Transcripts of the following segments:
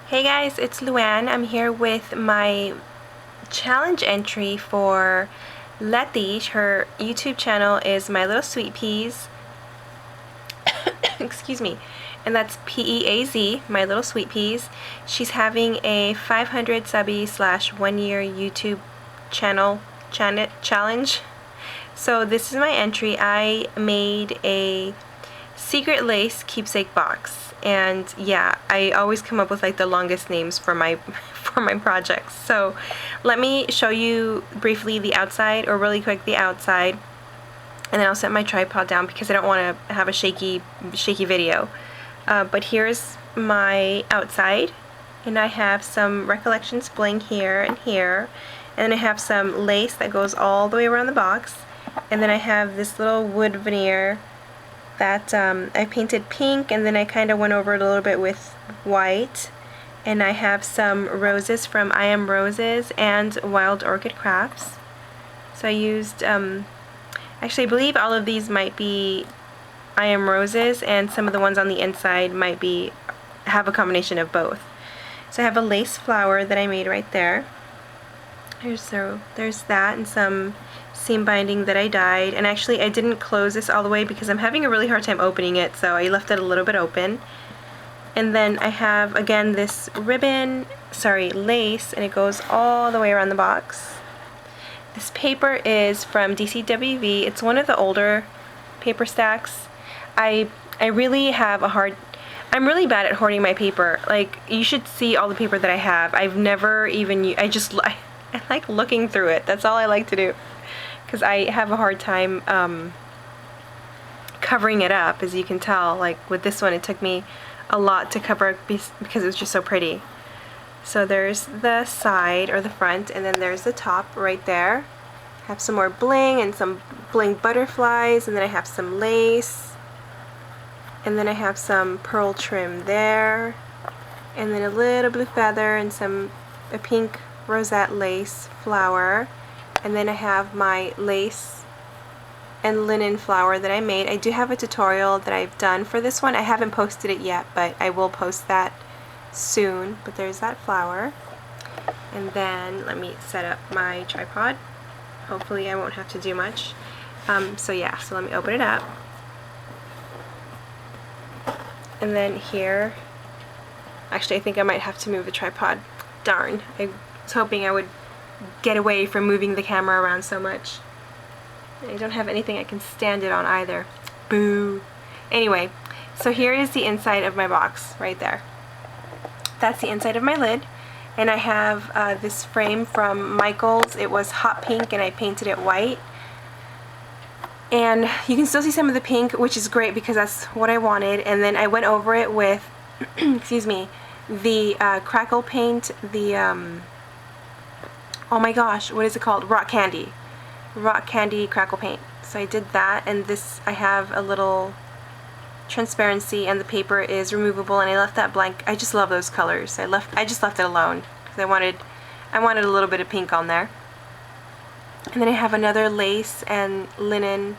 Hey guys, it's Luann. I'm here with my challenge entry for Letty. Her YouTube channel is My Little Sweet Peas. Excuse me. And that's P-E-A-Z, My Little Sweet Peas. She's having a 500 subby / 1 year YouTube challenge. So this is my entry. I made a secret lace keepsake box, and yeah, I always come up with like the longest names for my projects. So let me show you briefly the outside, or really quick the outside, and then I'll set my tripod down because I don't want to have a shaky video. But here's my outside, and I have some Recollections bling here and here, and then I have some lace that goes all the way around the box, and then I have this little wood veneer that I painted pink, and then I kind of went over it a little bit with white, and I have some roses from I Am Roses and Wild Orchid Crafts. So I used, actually I believe all of these might be I Am Roses, and some of the ones on the inside might have a combination of both. So I have a lace flower that I made right there. There's that, and some seam binding that I dyed, and actually I didn't close this all the way because I'm having a really hard time opening it, so I left it a little bit open. And then I have again this lace, and it goes all the way around the box. This paper is from DCWV. It's one of the older paper stacks. I really have I'm really bad at hoarding my paper. Like, you should see all the paper that I have. I've never even I like looking through it. That's all I like to do, because I have a hard time covering it up. As you can tell, like with this one, it took me a lot to cover it because it was just so pretty. So there's the side, or the front, and then there's the top right there. I have some more bling and some bling butterflies, and then I have some lace, and then I have some pearl trim there, and then a little blue feather and a pink rosette lace flower, and then I have my lace and linen flower that I made. I do have a tutorial that I've done for this one. I haven't posted it yet, but I will post that soon. But there's that flower, and then let me set up my tripod. Hopefully I won't have to do much. So let me open it up, and then here, actually I think I might have to move the tripod. Darn, I was hoping I would get away from moving the camera around so much. I don't have anything I can stand it on either. Boo. Anyway, so here is the inside of my box right there. That's the inside of my lid, and I have this frame from Michael's. It was hot pink, and I painted it white, and you can still see some of the pink, which is great because that's what I wanted. And then I went over it with excuse me, the crackle paint, the oh my gosh, what is it called? Rock candy crackle paint. So I did that, and this, I have a little transparency, and the paper is removable, and I left that blank. I just love those colors. I just left it alone because I wanted a little bit of pink on there. And then I have another lace and linen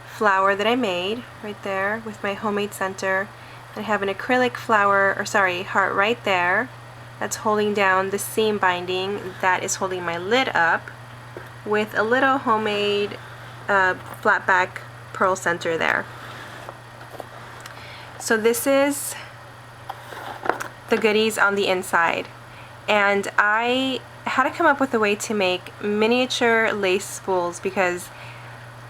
flower that I made right there with my homemade center. I have an acrylic flower, or sorry, heart right there, that's holding down the seam binding that is holding my lid up, with a little homemade flat back pearl center there. So this is the goodies on the inside, and I had to come up with a way to make miniature lace spools because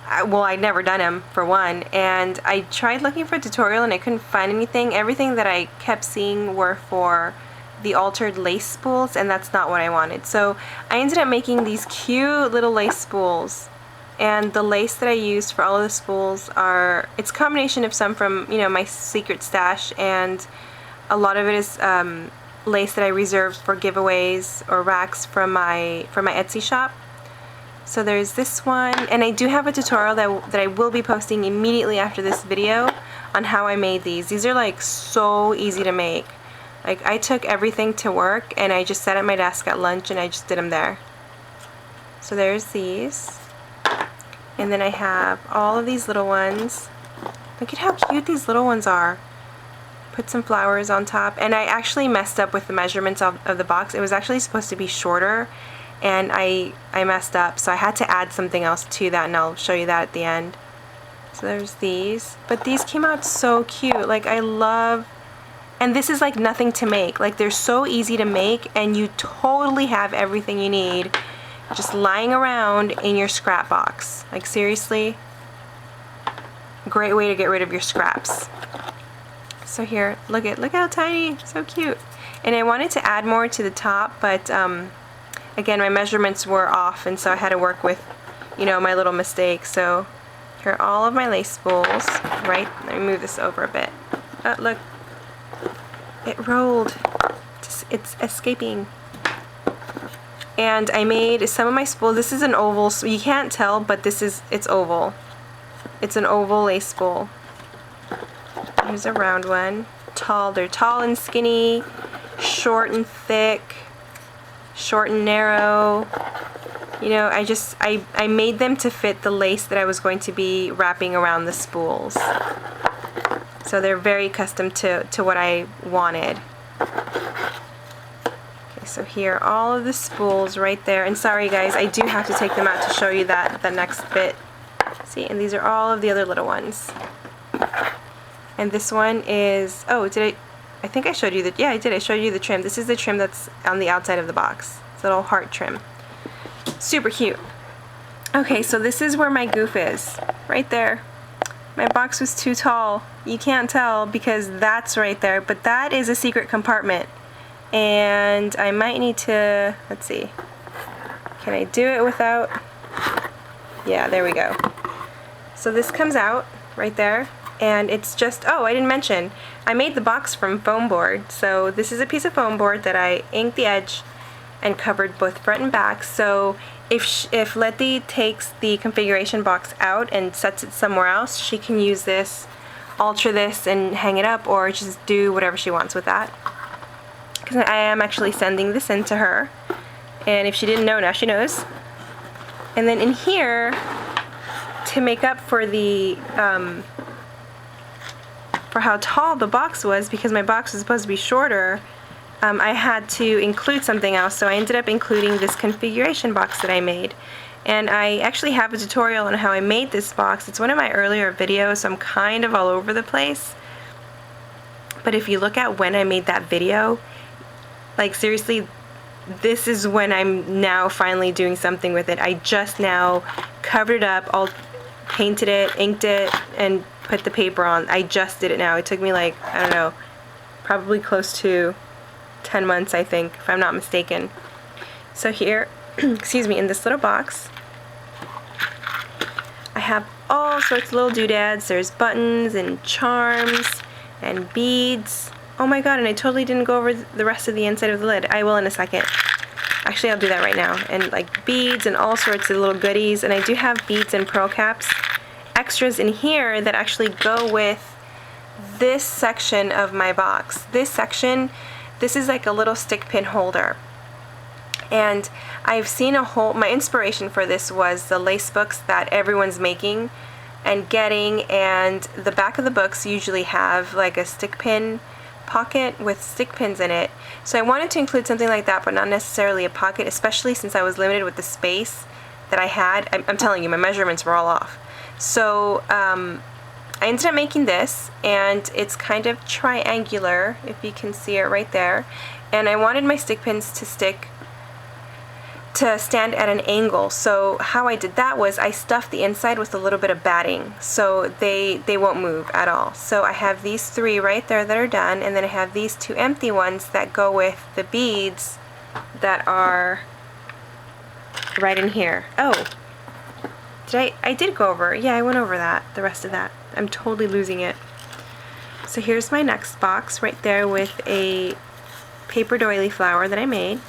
I'd never done them, for one, and I tried looking for a tutorial and I couldn't find anything. Everything that I kept seeing were for the altered lace spools, and that's not what I wanted. So I ended up making these cute little lace spools, and the lace that I used for all of the spools it's a combination of some from, my secret stash, and a lot of it is lace that I reserved for giveaways or racks from my Etsy shop. So there's this one, and I do have a tutorial that I will be posting immediately after this video on how I made these. These are like so easy to make. Like, I took everything to work and I just sat at my desk at lunch and I just did them there. So there's these. And then I have all of these little ones. Look at how cute these little ones are. put some flowers on top. And I actually messed up with the measurements of the box. It was actually supposed to be shorter, and I messed up, so I had to add something else to that, and I'll show you that at the end. So there's these, but these came out so cute. Like, I love, and this is like nothing to make. Like, they're so easy to make, and you totally have everything you need just lying around in your scrap box. Like, seriously, great way to get rid of your scraps. So here, look how tiny, so cute. And I wanted to add more to the top, but again, my measurements were off, and so I had to work with, you know, my little mistakes. So here are all of my lace spools, right? Let me move this over a bit. Oh, look, it rolled. It's escaping. And I made some of my spools. This is an oval, so you can't tell, but it's oval. It's an oval lace spool. Here's a round one. Tall, they're tall and skinny, short and thick, short and narrow. You know, I made them to fit the lace that I was going to be wrapping around the spools. So they're very custom to what I wanted. Okay, so here are all of the spools right there. And sorry guys, I do have to take them out to show you the next bit. See, and these are all of the other little ones. And this one is, oh, I think I showed you the, yeah, I did. I showed you the trim. This is the trim that's on the outside of the box. It's a little heart trim. Super cute. Okay, so this is where my goof is. Right there. My box was too tall. You can't tell because that's right there, but that is a secret compartment. And I might need to, let's see. Can I do it without? Yeah, there we go. So this comes out right there. And it's just, oh, I didn't mention, I made the box from foam board. So this is a piece of foam board that I inked the edge and covered both front and back. So if Letty takes the configuration box out and sets it somewhere else, she can use this, alter this, and hang it up, or just do whatever she wants with that. Because I am actually sending this in to her. And if she didn't know, now she knows. And then in here, to make up for the, for how tall the box was, because my box was supposed to be shorter, I had to include something else, so I ended up including this configuration box that I made. And I actually have a tutorial on how I made this box. It's one of my earlier videos, so I'm kind of all over the place. But if you look at when I made that video, like seriously, this is when I'm now finally doing something with it. I just now covered it up, all painted it, inked it, and put the paper on. I just did it now. It took me like, I don't know, probably close to 10 months, I think, if I'm not mistaken. So here, excuse me, in this little box, I have all sorts of little doodads. There's buttons and charms and beads. Oh my god, and I totally didn't go over the rest of the inside of the lid. I will in a second. Actually, I'll do that right now. And like beads and all sorts of little goodies. And I do have beads and pearl caps extras in here that actually go with this section of my box. This section, this is like a little stick pin holder. And I've seen my inspiration for this was the lace books that everyone's making and getting, and the back of the books usually have like a stick pin pocket with stick pins in it. So I wanted to include something like that, but not necessarily a pocket, especially since I was limited with the space that I had. I'm telling you, my measurements were all off. So I ended up making this, and it's kind of triangular, if you can see it right there. And I wanted my stick pins to stand at an angle. So how I did that was I stuffed the inside with a little bit of batting, so they won't move at all. So I have these three right there that are done, and then I have these two empty ones that go with the beads that are right in here. Oh, I did go over, yeah, I went over that, the rest of that. I'm totally losing it. So here's my next box right there with a paper doily flower that I made.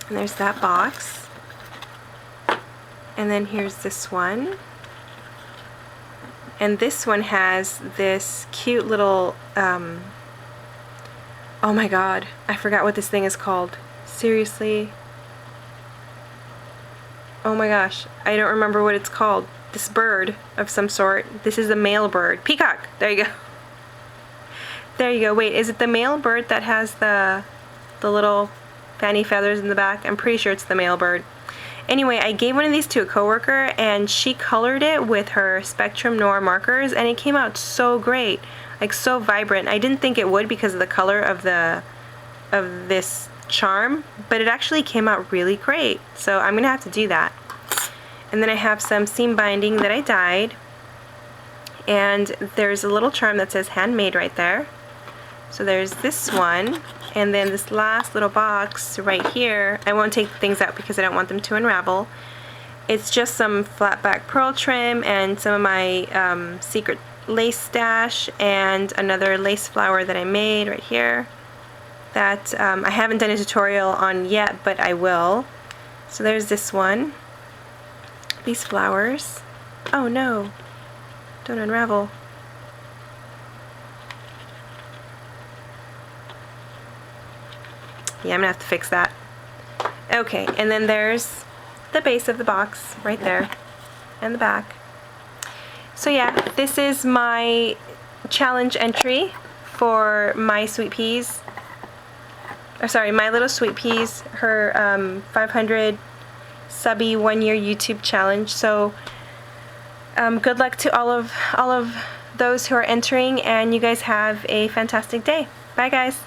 And there's that box. And then here's this one. And this one has this cute little, oh my god, I forgot what this thing is called. Seriously. Oh my gosh, I don't remember what it's called. This bird of some sort. This is a male bird. Peacock! There you go. There you go. Wait, is it the male bird that has the little fanny feathers in the back? I'm pretty sure it's the male bird. Anyway, I gave one of these to a coworker and she colored it with her Spectrum Noir markers and it came out so great, like so vibrant. I didn't think it would because of the color of this charm, but it actually came out really great. So I'm gonna have to do that. And then I have some seam binding that I dyed, and there's a little charm that says handmade right there. So there's this one, and then this last little box right here. I won't take things out because I don't want them to unravel. It's just some flat back pearl trim and some of my secret lace stash and another lace flower that I made right here that I haven't done a tutorial on yet, but I will. So there's this one, these flowers. Oh no, don't unravel. Yeah, I'm gonna have to fix that. Okay, and then there's the base of the box right there and the back. So yeah, this is my challenge entry for my sweet peas. Or sorry, My Little Sweet Peas, her 500 subby 1-year YouTube challenge. So good luck to all of those who are entering, and you guys have a fantastic day. Bye guys.